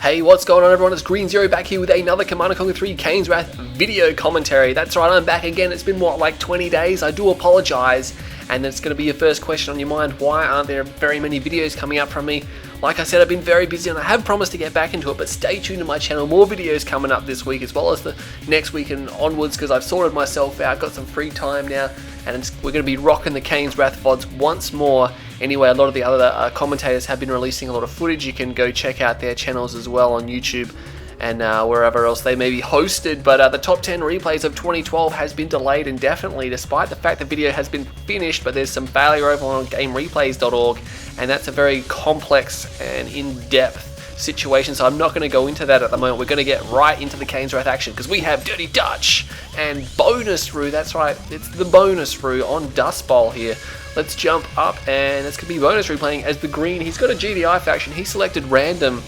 Hey, what's going on everyone? It's Green Zero back here with another Command & Conquer 3 Kane's Wrath video commentary. That's right, I'm back again. It's been what, like 20 days? I do apologise. And it's going to be your first question on your mind. Why aren't there very many videos coming out from me? Like I said, I've been very busy and I have promised to get back into it, but stay tuned to my channel. More videos coming up this week as well as the next week and onwards, because I've sorted myself out, got some free time now, and we're going to be rocking the Kane's Wrath VODs once more. Anyway, a lot of the other commentators have been releasing a lot of footage. You can go check out their channels as well on YouTube and wherever else they may be hosted. But the top 10 replays of 2012 has been delayed indefinitely, despite the fact the video has been finished, but there's some failure over on GameReplays.org, and that's a very complex and in-depth situation, so I'm not going to go into that at the moment. We're going to get right into the Kane's Wrath action, because we have Dirty Dutch and Bonus Roo. That's right, it's the Bonus Roo on Dust Bowl here. Let's jump up, and it's going to be Bonus Roo playing as the green. He's got a GDI faction. He selected random,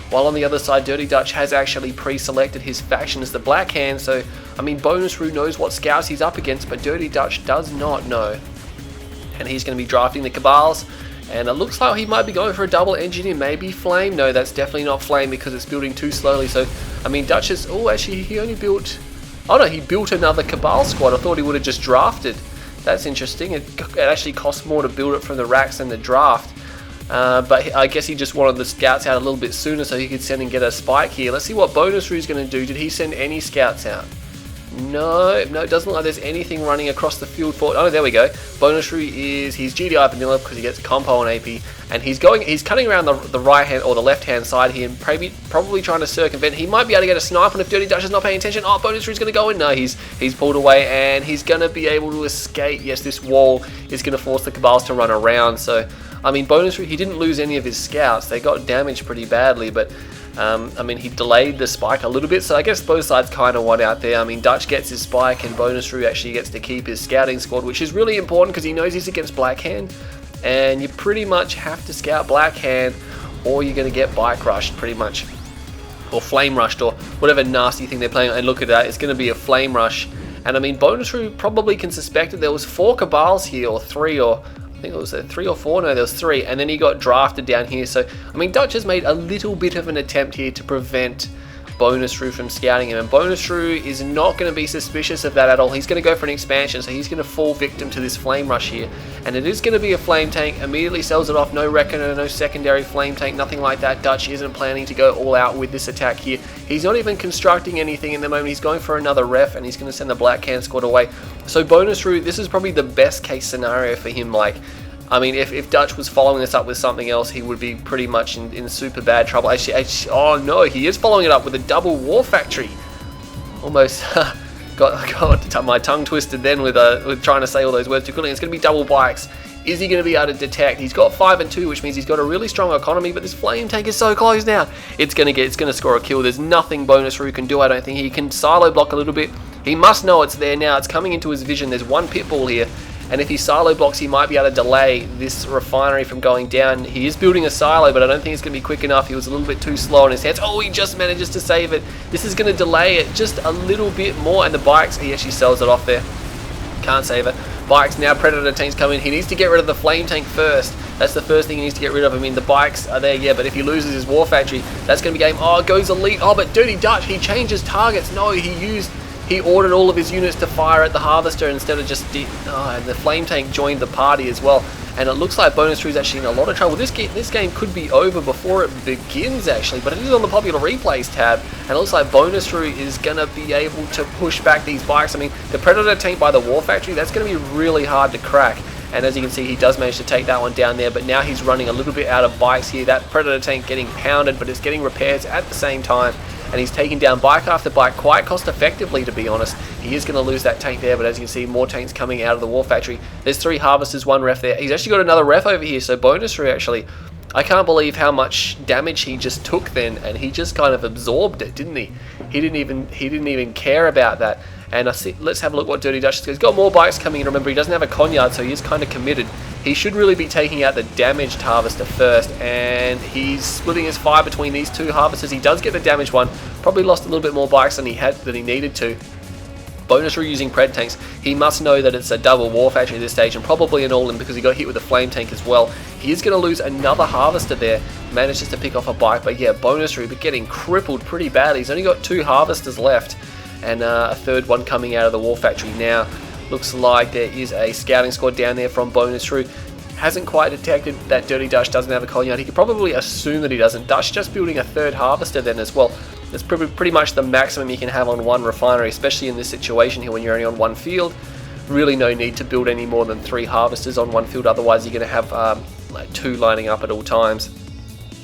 while on the other side, Dirty Dutch has actually pre-selected his faction as the Black Hand. So, I mean, Bonus Roo knows what scouts he's up against, but Dirty Dutch does not know. And he's going to be drafting the Cabals. And it looks like he might be going for a double engineer, maybe Flame. No, that's definitely not Flame because it's building too slowly. So, I mean, Dutch is... Oh, actually, he only built... Oh, no, he built another Cabal squad. I thought he would have just drafted. That's interesting. It actually costs more to build it from the racks than the draft. But I guess he just wanted the scouts out a little bit sooner so he could send and get a spike here. Let's see what Bonus Roo's going to do. Did he send any scouts out? No, it doesn't look like there's anything running across the field for... Oh, there we go. Bonus Roo is... He's GDI vanilla because he gets compo and AP. And he's cutting around the right hand or the left hand side here and probably trying to circumvent. He might be able to get a snipe, and if Dirty Dutch is not paying attention, oh, Bonus Roo's going to go in. No, he's pulled away and he's going to be able to escape. Yes, this wall is going to force the Cabals to run around. So, I mean, Bonus Roo, he didn't lose any of his scouts. They got damaged pretty badly, but... I mean, he delayed the spike a little bit, so I guess both sides kind of won out there. I mean, Dutch gets his spike and Bonus Roo actually gets to keep his scouting squad, which is really important because he knows he's against Black Hand, and you pretty much have to scout Black Hand or you're going to get bike rushed pretty much, or flame rushed, or whatever nasty thing they're playing. And look at that, it's going to be a flame rush. And I mean, Bonus Roo probably can suspect that there was 4 Cabals here, or 3, or... I think it was 3 or 4, no, there was 3, and then he got drafted down here. So, I mean, Dutch has made a little bit of an attempt here to prevent Bonus Roo from scouting him, and Bonus Roo is not going to be suspicious of that at all. He's going to go for an expansion, so he's going to fall victim to this flame rush here, and it is going to be a flame tank. Immediately sells it off. No reckoner, no secondary flame tank, nothing like that. Dutch isn't planning to go all out with this attack here. He's not even constructing anything in the moment. He's going for another ref, and he's going to send the Black Hand squad away. So Bonus Roo, this is probably the best case scenario for him. Like, I mean, if Dutch was following this up with something else, he would be pretty much in super bad trouble. Actually, oh no, he is following it up with a double war factory. Almost got my tongue twisted then with trying to say all those words too quickly. It's going to be double bikes. Is he going to be able to detect? He's got 5 and 2, which means he's got a really strong economy, but this flame tank is so close now. It's going to score a kill. There's nothing Bonus Roo can do, I don't think. He can silo block a little bit. He must know it's there now. It's coming into his vision. There's one pitbull here. And if he silo blocks, he might be able to delay this refinery from going down. He is building a silo, but I don't think it's going to be quick enough. He was a little bit too slow on his hands. Oh, he just manages to save it. This is going to delay it just a little bit more. And the bikes, he actually sells it off there. Can't save it. Bikes, now Predator tanks come in. He needs to get rid of the flame tank first. That's the first thing he needs to get rid of. I mean, the bikes are there, yeah, but if he loses his war factory, that's going to be game. Oh, it goes elite. Oh, but Dirty Dutch, he changes targets. No, he ordered all of his units to fire at the harvester instead of just... and the flame tank joined the party as well. And it looks like Bonus Roo is actually in a lot of trouble. This game could be over before it begins, actually, but it is on the popular replays tab. And it looks like Bonus Roo is going to be able to push back these bikes. I mean, the Predator tank by the war factory, that's going to be really hard to crack. And as you can see, he does manage to take that one down there, but now he's running a little bit out of bikes here. That Predator tank getting pounded, but it's getting repairs at the same time. And he's taking down bike after bike quite cost effectively, to be honest. He is going to lose that tank there, but as you can see, more tanks coming out of the war factory. There's 3 harvesters, 1 ref there. He's actually got another ref over here, so Bonus Roo actually... I can't believe how much damage he just took then, and he just kind of absorbed it, didn't he? He didn't even care about that. And let's have a look what Dirty Dutch has. He's got more bikes coming in. Remember, he doesn't have a conyard, so he is kind of committed. He should really be taking out the damaged harvester first, and he's splitting his fire between these 2 harvesters. He does get the damaged one. Probably lost a little bit more bikes than he needed to. Bonus Rue using Pred tanks, he must know that it's a double war factory at this stage, and probably an all-in because he got hit with a flame tank as well. He is going to lose another harvester there, manages to pick off a bike, but yeah, Bonus Rue, but getting crippled pretty badly. He's only got 2 harvesters left, and a third one coming out of the war factory now. Looks like there is a scouting squad down there from Bonus Rue. Hasn't quite detected that Dirty Dutch doesn't have a colony yard. He could probably assume that he doesn't. Dutch just building a third harvester then as well. That's pretty much the maximum you can have on one refinery, especially in this situation here when you're only on one field. Really no need to build any more than 3 harvesters on one field, otherwise you're going to have like 2 lining up at all times.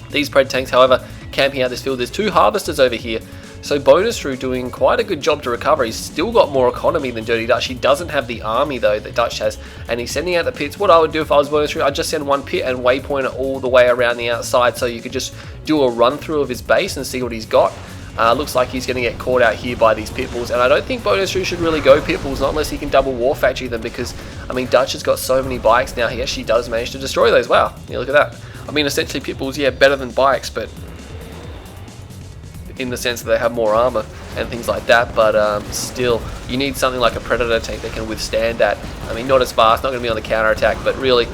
These Pred tanks, however, camping out this field. There's 2 harvesters over here. So Bonus Rue doing quite a good job to recover. He's still got more economy than Dirty Dutch. He doesn't have the army though that Dutch has, and he's sending out the pits. What I would do if I was Bonus Rue, I'd just send one pit and waypoint it all the way around the outside so you could just do a run through of his base and see what he's got. Looks like he's going to get caught out here by these pitbulls, and I don't think Bonus Rue should really go pitbulls, not unless he can double war factory them, because I mean Dutch has got so many bikes now. He actually does manage to destroy those. Wow, yeah, look at that. I mean essentially pitbulls, yeah, better than bikes, but in the sense that they have more armor and things like that, but still, you need something like a Predator tank that can withstand that. I mean, not as fast, not going to be on the counter attack, but really,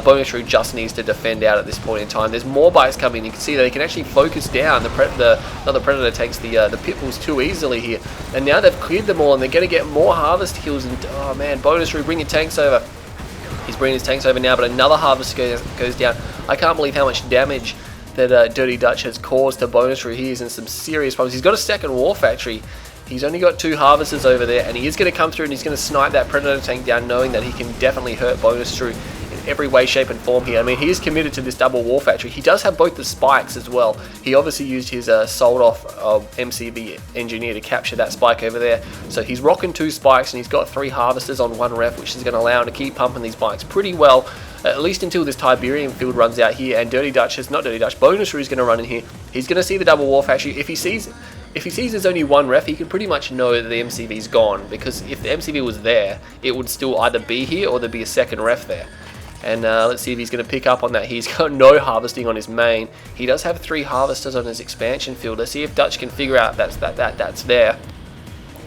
Bonus Rue just needs to defend out at this point in time. There's more bikes coming. You can see that they can actually focus down not the Predator tanks, the pitbulls too easily here. And now they've cleared them all, and they're going to get more harvest kills. And oh man, Bonus Rue, bring your tanks over. He's bringing his tanks over now, but another harvest goes down. I can't believe how much damage that Dirty Dutch has caused to Bonus Rue. He is in some serious problems. He's got a second war factory. He's only got 2 harvesters over there, and he is going to come through and he's going to snipe that Predator tank down, knowing that he can definitely hurt Bonus Rue in every way, shape and form here. I mean, he is committed to this double war factory. He does have both the spikes as well. He obviously used his sold off MCV engineer to capture that spike over there. So he's rocking 2 spikes, and he's got 3 harvesters on 1 ref, which is going to allow him to keep pumping these bikes pretty well, at least until this Tiberium field runs out here. And Bonus Rue is going to run in here. He's going to see the double war factory. If he sees there's only 1 ref, he can pretty much know that the MCV's gone, because if the MCV was there, it would still either be here or there'd be a second ref there. And let's see if he's going to pick up on that. He's got no harvesting on his main. He does have 3 harvesters on his expansion field. Let's see if Dutch can figure out that's there.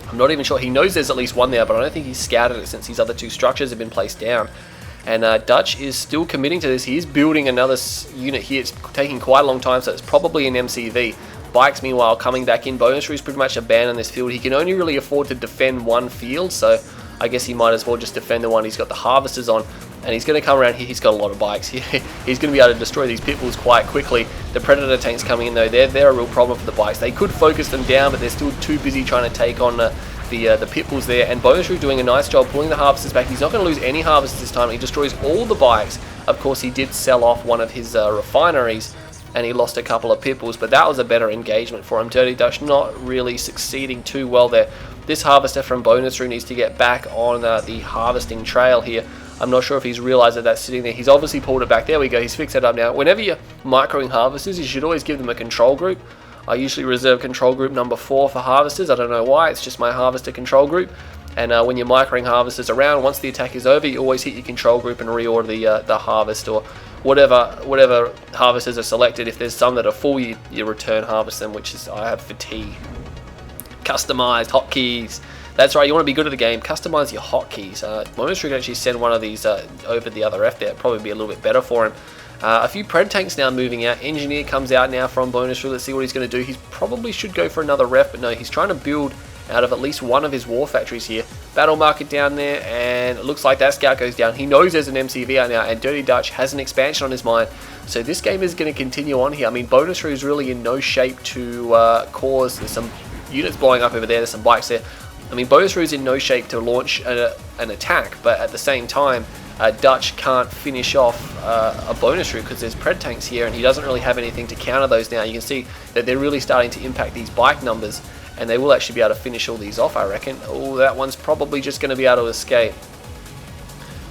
I'm not even sure. He knows there's at least 1 there, but I don't think he's scouted it since these other 2 structures have been placed down. And Dutch is still committing to this. He is building another unit here. It's taking quite a long time, so it's probably an MCV. Bikes, meanwhile, coming back in. Bonus Rue's pretty much abandoned this field. He can only really afford to defend 1 field, so I guess he might as well just defend the one he's got the harvesters on. And he's going to come around here. He's got a lot of bikes here. He's going to be able to destroy these pitbulls quite quickly. The Predator tanks coming in though, they're a real problem for the bikes. They could focus them down, but they're still too busy trying to take on the pitbulls there. And Bonus Rue doing a nice job pulling the harvesters back. He's not going to lose any harvesters this time. He destroys all the bikes. Of course, he did sell off one of his refineries, and he lost a couple of pitbulls, but that was a better engagement for him. Dirty Dutch not really succeeding too well there. This harvester from Bonus Rue needs to get back on the harvesting trail here. I'm not sure if he's realised that that's sitting there. He's obviously pulled it back. There we go. He's fixed it up now. Whenever you're microing harvesters, you should always give them a control group. I usually reserve control group number 4 for harvesters. I don't know why. It's just my harvester control group. And when you're microing harvesters around, once the attack is over, you always hit your control group and reorder the harvest, or whatever harvesters are selected. If there's some that are full, you return harvest them, which is, I have fatigue. Customized hotkeys. That's right, you want to be good at the game, customize your hotkeys. Bonus Rue can actually send one of these over the other F there. It'd probably be a little bit better for him. A few Pred tanks now moving out. Engineer comes out now from Bonus Rue. Let's see what he's going to do. He probably should go for another ref, but no, he's trying to build out of at least one of his war factories here. Battle market down there, and it looks like that scout goes down. He knows there's an MCV out now, and Dirty Dutch has an expansion on his mind. So this game is going to continue on here. I mean, Bonus Rue is really in no shape to cause. There's some units blowing up over there. There's some bikes there. I mean, Bonus Rue is in no shape to launch an attack, but at the same time, Dutch can't finish off a Bonus Rue because there's Pred tanks here, and he doesn't really have anything to counter those now. You can see that they're really starting to impact these bike numbers, and they will actually be able to finish all these off, I reckon. Oh, that one's probably just going to be able to escape.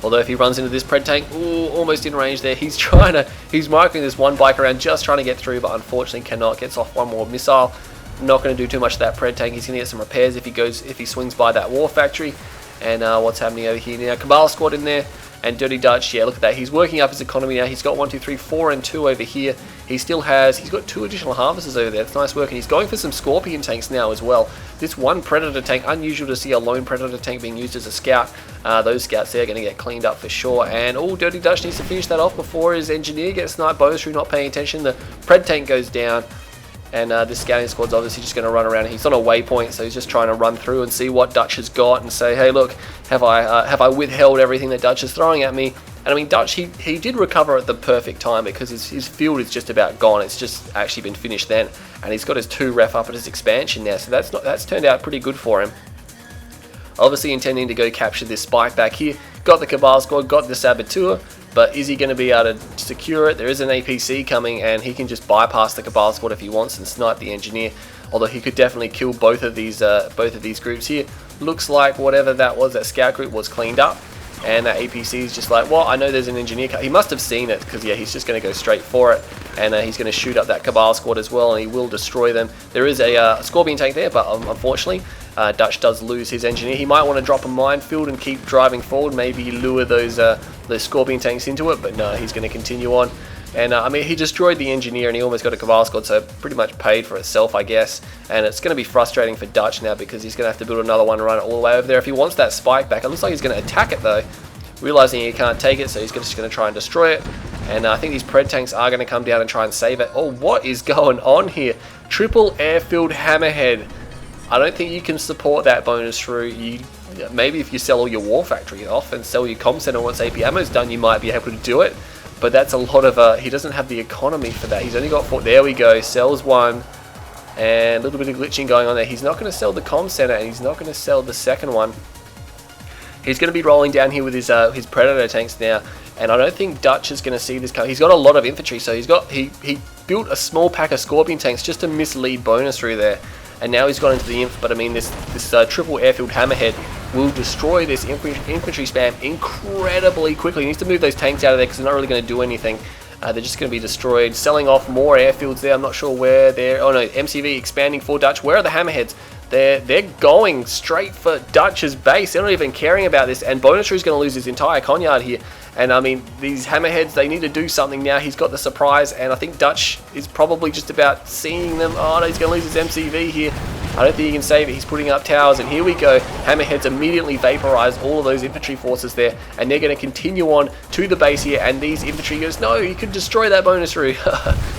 Although if he runs into this Pred tank, ooh, almost in range there. He's marking this one bike around, just trying to get through, but unfortunately cannot. Gets off one more missile. Not going to do too much to that Pred tank. He's going to get some repairs if he swings by that war factory. And what's happening over here now? Cabal squad in there. And Dirty Dutch, yeah, look at that. He's working up his economy now. He's got 1, 2, 3, 4, and 2 over here. He's got 2 additional harvesters over there. That's nice work. And he's going for some Scorpion tanks now as well. This one Predator tank, unusual to see a lone Predator tank being used as a scout. Those scouts there are going to get cleaned up for sure. And Dirty Dutch needs to finish that off before his engineer gets sniped. Bonus through not paying attention. The Pred tank goes down. And this scouting squad's obviously just going to run around. He's on a waypoint, so he's just trying to run through and see what Dutch has got and say, hey, look, have I withheld everything that Dutch is throwing at me? And I mean, Dutch, he did recover at the perfect time because his field is just about gone. It's just actually been finished then. And he's got his 2 ref up at his expansion now, so that's turned out pretty good for him. Obviously intending to go capture this spike back here. Got the Cabal squad, got the Saboteur. But is he going to be able to secure it? There is an APC coming, and he can just bypass the Cabal squad if he wants and snipe the engineer. Although he could definitely kill both of these groups here. Looks like whatever that was, that scout group was cleaned up, and that APC is just like, well, I know there's an engineer. He must have seen it because yeah, he's just going to go straight for it, and he's going to shoot up that Cabal squad as well, and he will destroy them. There is a Scorpion tank there, but unfortunately, Dutch does lose his engineer. He might want to drop a minefield and keep driving forward, maybe lure those Scorpion tanks into it, but no, he's going to continue on. And I mean, he destroyed the engineer and he almost got a Cabal squad, so pretty much paid for itself, I guess. And it's going to be frustrating for Dutch now because he's going to have to build another one and run it all the way over there if he wants that spike back. It looks like he's going to attack it though, realizing he can't take it, so he's just going to try and destroy it. And I think these Pred tanks are going to come down and try and save it. Oh, what is going on here? Triple airfield hammerhead. I don't think you can support that bonus through. Maybe if you sell all your war factory off and sell your comm center once AP ammo's done, you might be able to do it. But that's a lot of, he doesn't have the economy for that. He's only got 4, there we go, sells 1. And a little bit of glitching going on there. He's not going to sell the comm center and he's not going to sell the second one. He's going to be rolling down here with his Predator tanks now. And I don't think Dutch is going to see this coming. He's got a lot of infantry, so he built a small pack of Scorpion tanks just to mislead bonus through there. And now he's gone into the inf, but I mean this triple airfield hammerhead will destroy this infantry spam incredibly quickly. He needs to move those tanks out of there because they're not really going to do anything. They're just going to be destroyed. Selling off more airfields there. I'm not sure where they're. Oh no, MCV expanding for Dutch. Where are the hammerheads? They're going straight for Dutch's base. They're not even caring about this. And Bonus is going to lose his entire conyard here. And I mean, these hammerheads, they need to do something now. He's got the surprise, and I think Dutch is probably just about seeing them. Oh no, he's going to lose his MCV here. I don't think he can save it. He's putting up towers, and here we go. Hammerheads immediately vaporize all of those infantry forces there, and they're going to continue on to the base here. And these infantry goes, no, you could destroy that bonus route.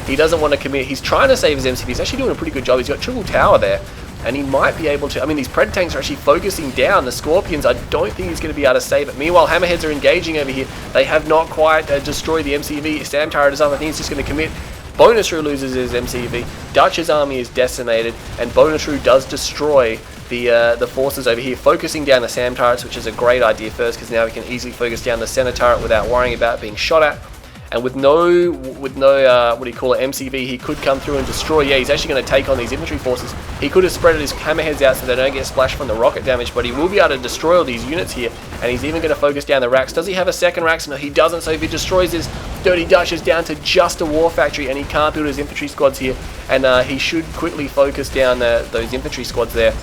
He doesn't want to commit. He's trying to save his MCV. He's actually doing a pretty good job. He's got triple tower there. And he might be able to. I mean, these Pred tanks are actually focusing down the Scorpions. I don't think he's going to be able to save it. Meanwhile, Hammerheads are engaging over here. They have not quite destroyed the MCV. Stam turret is up. I think he's just going to commit. Bonusru loses his MCV. Dutch's army is decimated, and Bonusru does destroy the forces over here, focusing down the SAM turrets, which is a great idea first, because now we can easily focus down the center turret without worrying about being shot at. And with no what do you call it, MCV, he could come through and destroy. Yeah, he's actually going to take on these infantry forces. He could have spread his hammerheads out so they don't get splashed from the rocket damage, but he will be able to destroy all these units here. And he's even going to focus down the racks. Does he have a second racks? No, he doesn't. So if he destroys his Dirty Dutch is down to just a war factory, and he can't build his infantry squads here. And he should quickly focus down those infantry squads there.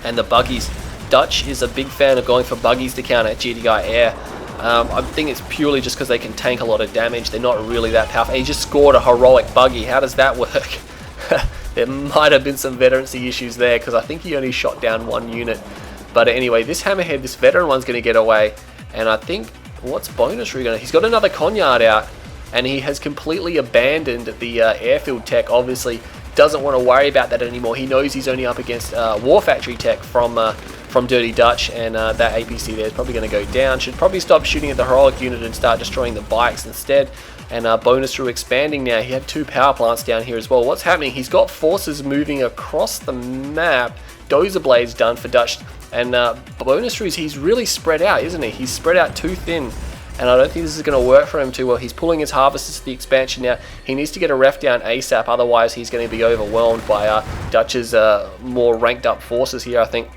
And the buggies. Dutch is a big fan of going for buggies to counter GDI air. I think it's purely just because they can tank a lot of damage. They're not really that powerful. He just scored a heroic buggy. How does that work? There might have been some veterancy issues there, because I think he only shot down one unit. But anyway, this hammerhead, this veteran one's going to get away. And I think, what's bonus going to... He's got another conyard out, and he has completely abandoned the airfield tech, obviously. Doesn't want to worry about that anymore. He knows he's only up against war factory tech from Dirty Dutch, and that APC there is probably going to go down. Should probably stop shooting at the heroic unit and start destroying the bikes instead. And bonus through expanding now. He had 2 power plants down here as well. What's happening? He's got forces moving across the map. Dozer Blade's done for Dutch. And bonus through, he's really spread out, isn't he? He's spread out too thin. And I don't think this is going to work for him too well. He's pulling his harvesters to the expansion now. He needs to get a ref down ASAP, otherwise he's going to be overwhelmed by Dutch's more ranked up forces here, I think.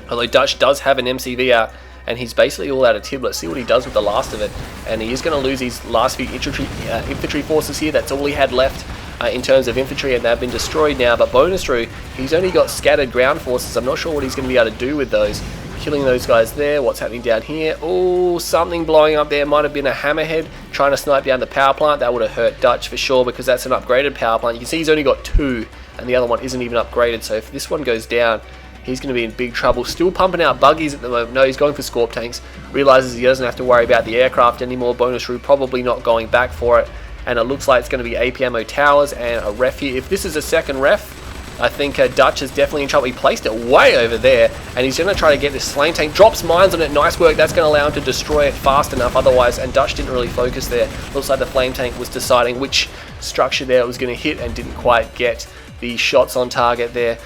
Although Dutch does have an MCV out, and he's basically all out of tib. Let's see what he does with the last of it. And he is going to lose his last few infantry forces here. That's all he had left in terms of infantry, and they've been destroyed now. But bonus through, he's only got scattered ground forces. I'm not sure what he's going to be able to do with those. killing those guys there. What's happening down here? Oh, something blowing up there. Might have been a hammerhead trying to snipe down the power plant. That would have hurt Dutch for sure, because that's an upgraded power plant. You can see he's only got 2, and the other one isn't even upgraded. So if this one goes down, he's going to be in big trouble. Still pumping out buggies at the moment. No, he's going for Scorp tanks. Realizes he doesn't have to worry about the aircraft anymore. Bonus Rue probably not going back for it. And it looks like it's going to be AP ammo towers and a ref here. If this is a second ref, I think Dutch is definitely in trouble. He placed it way over there, and he's going to try to get this flame tank. Drops mines on it. Nice work. That's going to allow him to destroy it fast enough otherwise, and Dutch didn't really focus there. Looks like the flame tank was deciding which structure there it was going to hit and didn't quite get the shots on target there.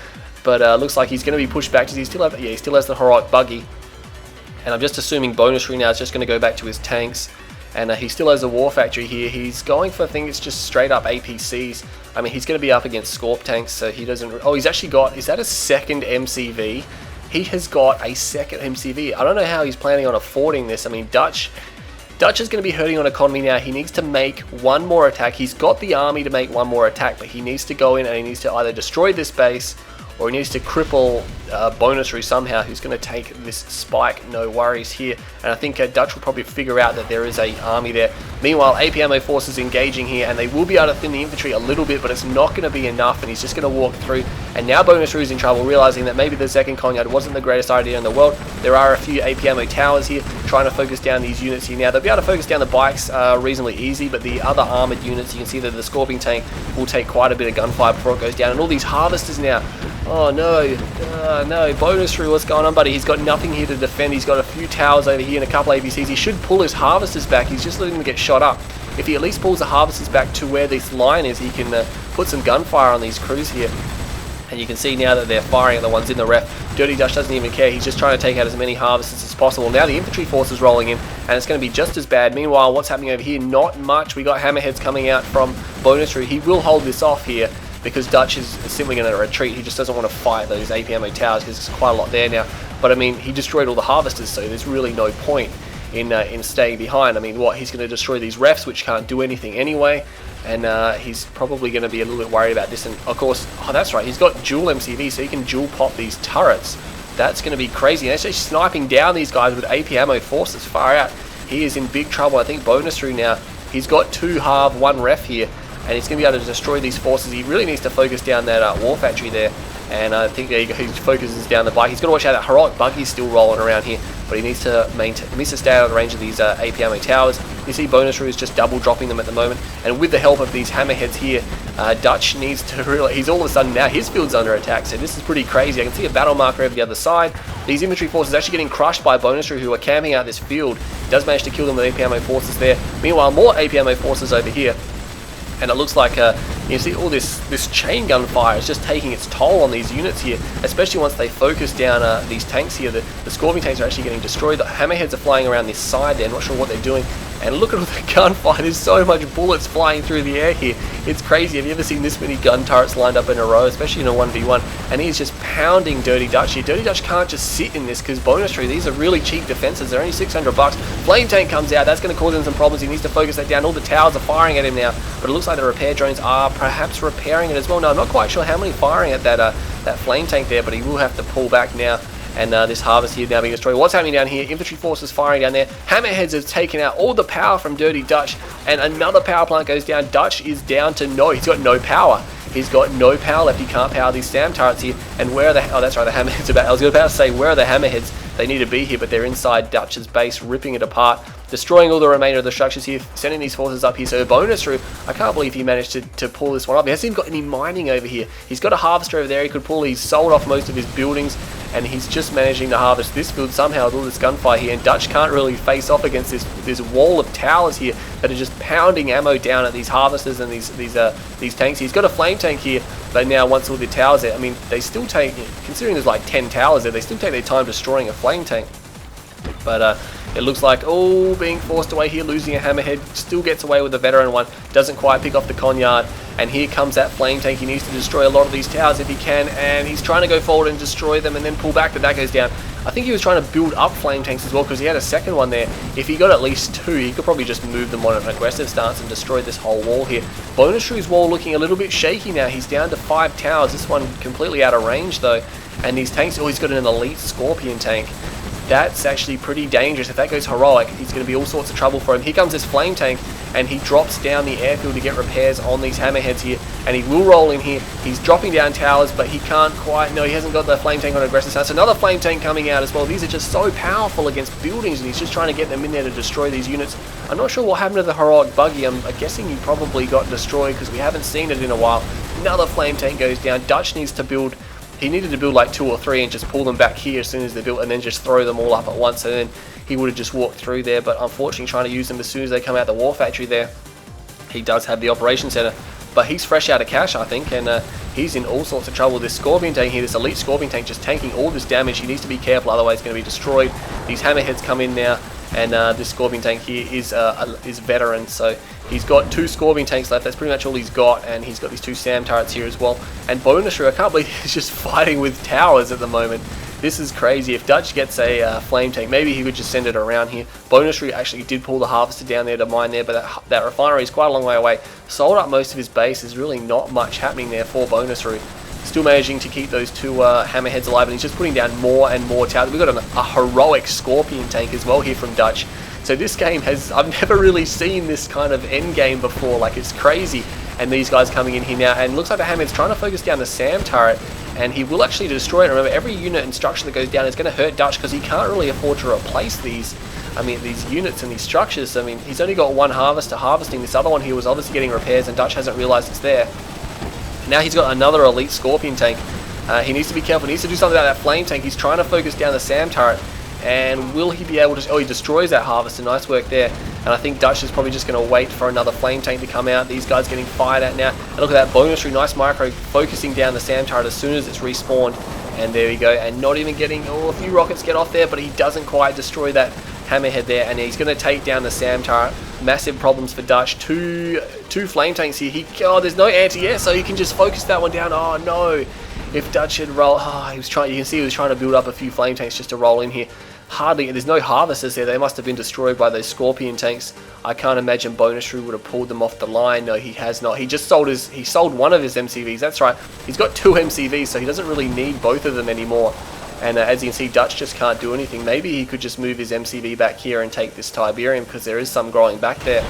But looks like he's going to be pushed back. Does he still have? Yeah, he still has the heroic buggy. And I'm just assuming Bonus Rue now is just going to go back to his tanks. And he still has a war factory here. He's going for, I think it's just straight up APCs. I mean, he's going to be up against Scorp tanks, so he doesn't... Oh, he's actually got... Is that a second MCV? He has got a second MCV. I don't know how he's planning on affording this. I mean, Dutch is going to be hurting on economy now. He needs to make one more attack. He's got the army to make one more attack, but he needs to go in and he needs to either destroy this base, or he needs to cripple Bonus Rue somehow, who's going to take this spike, no worries here. And I think Dutch will probably figure out that there is a army there. Meanwhile, AP Ammo forces engaging here, and they will be able to thin the infantry a little bit, but it's not going to be enough, and he's just going to walk through. And now Bonus Rue is in trouble, realizing that maybe the second Conyard wasn't the greatest idea in the world. There are a few AP Ammo towers here, trying to focus down these units here now. They'll be able to focus down the bikes reasonably easy, but the other armored units, you can see that the Scorpion tank will take quite a bit of gunfire before it goes down. And all these harvesters now. Oh no, no, Bonus Rue, what's going on, buddy? He's got nothing here to defend. He's got a few towers over here and a couple APCs. He should pull his harvesters back. He's just letting them get shot up. If he at least pulls the harvesters back to where this line is, he can put some gunfire on these crews here. And you can see now that they're firing at the ones in the ref. Dirty Dutch doesn't even care. He's just trying to take out as many harvesters as possible. Now the infantry force is rolling in, and it's going to be just as bad. Meanwhile, what's happening over here? Not much. We got hammerheads coming out from Bonus Rue. He will hold this off here, because Dutch is simply going to retreat. He just doesn't want to fight those AP ammo towers, because there's quite a lot there now. But I mean, he destroyed all the harvesters, so there's really no point in staying behind. I mean, what, he's going to destroy these refs, which can't do anything anyway, and he's probably going to be a little bit worried about this. And of course, oh, that's right, he's got dual MCV, so he can dual pop these turrets. That's going to be crazy. And actually sniping down these guys with AP ammo forces far out. He is in big trouble. I think Bonus Rue now, he's got 2 halve, 1 ref here, and he's going to be able to destroy these forces. He really needs to focus down that war factory there, and I think he focuses down the bike. He's got to watch out that heroic buggy's still rolling around here, but he needs to stay out of the range of these AP ammo towers. You see Bonus Rue is just double dropping them at the moment, and with the help of these hammerheads here, Dutch needs to really... He's all of a sudden now, his field's under attack, so this is pretty crazy. I can see a battle marker over the other side. These infantry forces actually getting crushed by Bonus Rue, who are camping out this field. He does manage to kill them with AP ammo forces there. Meanwhile, more AP ammo forces over here. And it looks like you see all this chain gun fire is just taking its toll on these units here, especially once they focus down these tanks here. The Scorpion tanks are actually getting destroyed. The hammerheads are flying around this side there, not sure what they're doing. And look at all the gunfire, there's so much bullets flying through the air here. It's crazy. Have you ever seen this many gun turrets lined up in a row, especially in a 1v1? And he's just pounding Dirty Dutch here. Dirty Dutch can't just sit in this, because Bonus Rue, these are really cheap defenses. They're only 600 bucks. Flame tank comes out. That's going to cause him some problems. He needs to focus that down. All the towers are firing at him now, but it looks like the repair drones are perhaps repairing it as well. No, I'm not quite sure how many firing at that flame tank there, but he will have to pull back now. And this harvest here now being destroyed. What's happening down here? Infantry forces firing down there. Hammerheads have taken out all the power from Dirty Dutch, and another power plant goes down. Dutch is down to no. He's got no power. He's got no power left. He can't power these SAM turrets here. And where are the... Oh, that's right, the hammerheads are back. I was about to say, where are the hammerheads? They need to be here, but they're inside Dutch's base, ripping it apart, destroying all the remainder of the structures here, sending these forces up here. So Bonus Rue, I can't believe he managed to pull this one up. He hasn't even got any mining over here. He's got a harvester over there. He could pull. He's sold off most of his buildings, and he's just managing to harvest this field somehow with all this gunfire here. And Dutch can't really face off against this wall of towers here that are just pounding ammo down at these harvesters and these tanks. He's got a flame tank here, but now once all the towers there, I mean, they still take, considering there's like 10 towers there, they still take their time destroying a flame tank. But it looks like all being forced away here, losing a hammerhead, still gets away with the veteran one, doesn't quite pick off the Conyard, and here comes that flame tank. He needs to destroy a lot of these towers if he can, and he's trying to go forward and destroy them and then pull back, but that goes down. I think he was trying to build up flame tanks as well, because he had a second one there. If he got at least 2, he could probably just move them on an aggressive stance and destroy this whole wall here. Bonus Rue's wall looking a little bit shaky now. He's down to 5 towers, this one completely out of range though. And these tanks, oh, he's got an elite Scorpion tank. That's actually pretty dangerous. If that goes heroic, it's going to be all sorts of trouble for him. Here comes this flame tank, and he drops down the airfield to get repairs on these hammerheads here, and he will roll in here. He's dropping down towers, but he can't quite, no, he hasn't got the flame tank on aggressive stance. Another flame tank coming out as well. These are just so powerful against buildings, and he's just trying to get them in there to destroy these units. I'm not sure what happened to the heroic buggy. I'm guessing he probably got destroyed because we haven't seen it in a while. Another flame tank goes down. Dutch needs to build, he needed to build like 2 or 3 and just pull them back here as soon as they're built, and then just throw them all up at once, and then he would have just walked through there. But unfortunately, trying to use them as soon as they come out the war factory there. He does have the operation center, but he's fresh out of cash, I think, and he's in all sorts of trouble. This Scorpion tank here, this elite Scorpion tank, just tanking all this damage. He needs to be careful, otherwise he's going to be destroyed. These hammerheads come in now, and this Scorpion tank here is veteran, so he's got 2 Scorpion tanks left. That's pretty much all he's got, and he's got these 2 SAM turrets here as well. And Bonu, I can't believe he's just fighting with towers at the moment. This is crazy. If Dutch gets a flame tank, maybe he would just send it around here. Bonu actually did pull the harvester down there to mine there, but that refinery is quite a long way away. Sold up most of his base. There's really not much happening there for Bonu. Still managing to keep those 2 hammerheads alive, and he's just putting down more and more towers. We've got a heroic Scorpion tank as well here from Dutch. So this game I've never really seen this kind of end game before. Like, it's crazy. And these guys coming in here now, and looks like the hammerhead's trying to focus down the SAM turret, and he will actually destroy it. Remember, every unit and structure that goes down is going to hurt Dutch because he can't really afford to replace these. I mean, these units and these structures. I mean, he's only got 1 harvester harvesting. This other one here was obviously getting repairs, and Dutch hasn't realized it's there. Now he's got another elite Scorpion tank. He needs to be careful. He needs to do something about that flame tank. He's trying to focus down the SAM turret. And will he be able to... Oh, he destroys that harvester. Nice work there. And I think Dutch is probably just going to wait for another flame tank to come out. These guys getting fired at now. And look at that Bonu, nice micro, focusing down the SAM turret as soon as it's respawned. And there we go. And not even getting... Oh, a few rockets get off there, but he doesn't quite destroy that hammerhead there. And he's going to take down the SAM turret. Massive problems for Dutch. Two flame tanks here. Oh, there's no anti-air, so he can just focus that one down. Oh, no. If Dutch had rolled... Oh, he was trying... You can see he was trying to build up a few flame tanks just to roll in here. Hardly, there's no harvesters there. They must have been destroyed by those Scorpion tanks. I can't imagine Bonu would have pulled them off the line. No, he has not. He just sold he sold one of his MCVs. That's right. He's got 2 MCVs, so he doesn't really need both of them anymore. And as you can see, Dutch just can't do anything. Maybe he could just move his MCV back here and take this Tiberium, because there is some growing back there.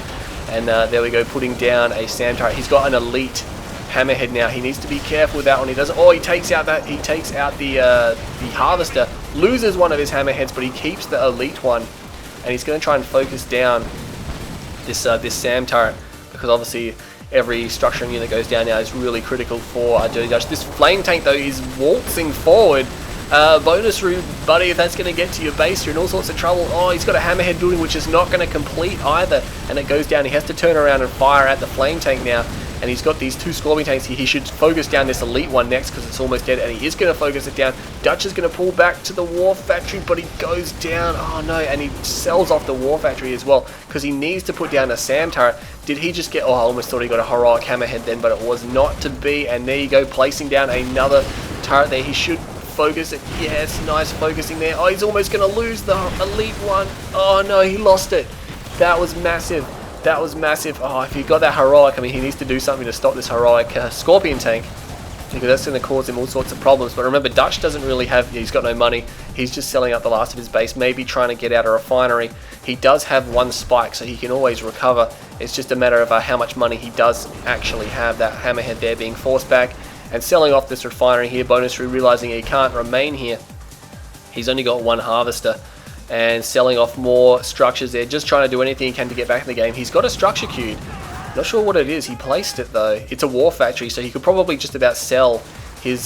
And there we go, putting down a SAM turret. He's got an elite hammerhead now. He needs to be careful with that one. He doesn't. Oh, he takes out the harvester. Loses one of his hammerheads, but he keeps the elite one, and he's going to try and focus down this SAM turret, because obviously every structuring unit that goes down now is really critical for Dirty Dutch. This flame tank though is waltzing forward. Bonu, buddy, if that's going to get to your base, you're in all sorts of trouble. Oh, he's got a hammerhead building which is not going to complete either, and it goes down. He has to turn around and fire at the flame tank now. And he's got these 2 Scorpion tanks here. He should focus down this elite one next because it's almost dead, and he is going to focus it down. Dutch is going to pull back to the war factory, but he goes down. Oh no, and he sells off the war factory as well because he needs to put down a SAM turret. Did he just get... Oh, I almost thought he got a heroic hammerhead then, but it was not to be. And there you go, placing down another turret there. He should focus it. Yes, nice focusing there. Oh, he's almost going to lose the elite one. Oh no, he lost it. That was massive. That was massive. Oh, if he got that heroic, I mean, he needs to do something to stop this heroic Scorpion tank, because that's going to cause him all sorts of problems. But remember, Dutch doesn't really have... He's got no money. He's just selling out the last of his base, maybe trying to get out a refinery. He does have 1 spike, so he can always recover. It's just a matter of how much money he does actually have. That hammerhead there being forced back and selling off this refinery here. Bonu realizing he can't remain here. He's only got 1 harvester. And selling off more structures there, just trying to do anything he can to get back in the game. He's got a structure queued. Not sure what it is. He placed it though. It's a war factory, so he could probably just about sell his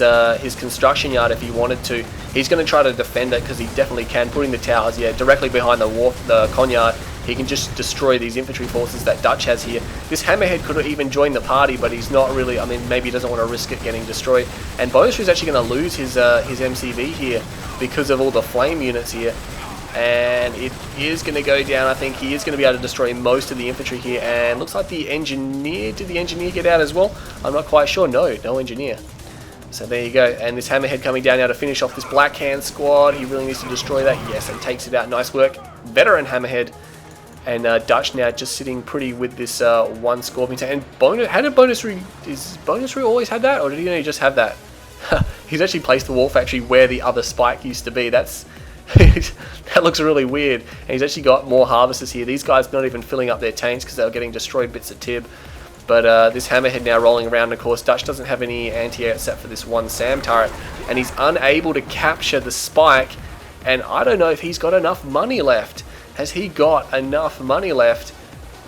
construction yard if he wanted to. He's going to try to defend it because he definitely can. Putting the towers, yeah, directly behind the conyard, he can just destroy these infantry forces that Dutch has here. This hammerhead could even join the party, but he's not really. I mean, maybe he doesn't want to risk it getting destroyed. And Bonu is actually going to lose his MCV here because of all the flame units here. And it is going to go down. I think he is going to be able to destroy most of the infantry here. And looks like the engineer... Did the engineer get out as well? I'm not quite sure. No engineer. So there you go. And this hammerhead coming down now to finish off this Black Hand squad. He really needs to destroy that. Yes, and takes it out. Nice work. Veteran hammerhead. And Dutch now just sitting pretty with this 1 Scorpion tank. And Bonu... How did Bonu... Is Bonu always had that? Or did he only just have that? He's actually placed the war factory where the other spike used to be. That's That looks really weird. And he's actually got more harvesters here. These guys not even filling up their tanks because they were getting destroyed bits of tib. But this Hammerhead now rolling around. Of course, Dutch doesn't have any anti-air except for this one SAM turret. And he's unable to capture the spike. And I don't know if he's got enough money left. Has he got enough money left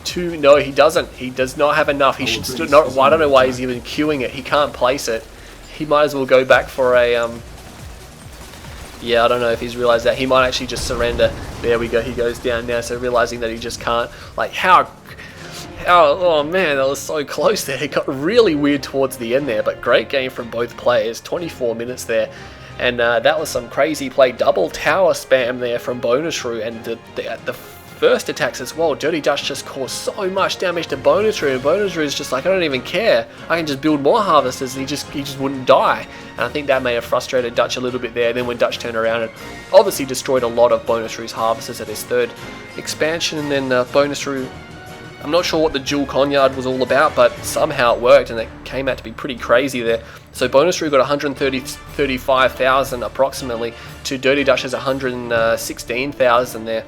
to... No, he doesn't. He does not have enough. He should still not... Well, I don't know why he's even queuing it. He can't place it. He might as well go back for a... Yeah, I don't know if he's realized that. He might actually just surrender. There we go. He goes down now. So realizing that he just can't... Like, how... Oh man, that was so close there. It got really weird towards the end there. But great game from both players. 24 minutes there. And that was some crazy play. Double tower spam there from Bonu, and the first attacks as well. Dirty Dutch just caused so much damage to Bonu, and Bonu is just like, I don't even care. I can just build more harvesters, and he just wouldn't die. And I think that may have frustrated Dutch a little bit there. Then when Dutch turned around and obviously destroyed a lot of Bonu's harvesters at his third expansion, and then Bonu, I'm not sure what the dual Conyard was all about, but somehow it worked, and it came out to be pretty crazy there. So Bonu got 135,000 approximately to Dirty Dutch's 116,000 there.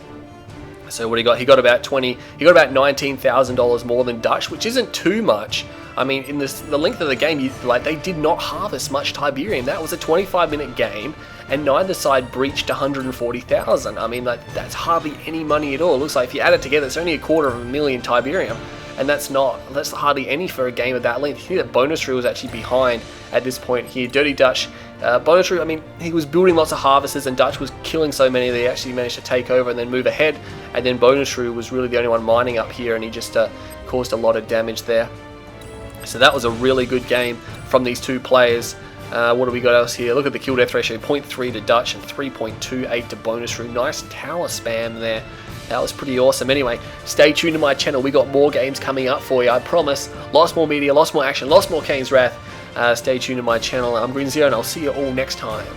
So what he got? He got about $19,000 more than Dutch, which isn't too much. I mean, in the length of the game, they did not harvest much Tiberium. That was a 25-minute game, and neither side breached 140,000. I mean, that's hardly any money at all. It looks like if you add it together, it's only $250,000 Tiberium, and that's hardly any for a game of that length. You see that Bonu was actually behind at this point here. Dirty Dutch, Bonu, I mean, he was building lots of harvesters, and Dutch was killing so many that he actually managed to take over and then move ahead. And then Bonu was really the only one mining up here, and he just caused a lot of damage there. So that was a really good game from these two players. What do we got else here? Look at the kill death ratio, 0.3 to Dutch and 3.28 to Bonu. Nice tower spam there. That was pretty awesome. Anyway, stay tuned to my channel. We got more games coming up for you, I promise. Lots more media, lots more action, lots more Kane's Wrath. Stay tuned to my channel. I'm Green Zero, and I'll see you all next time.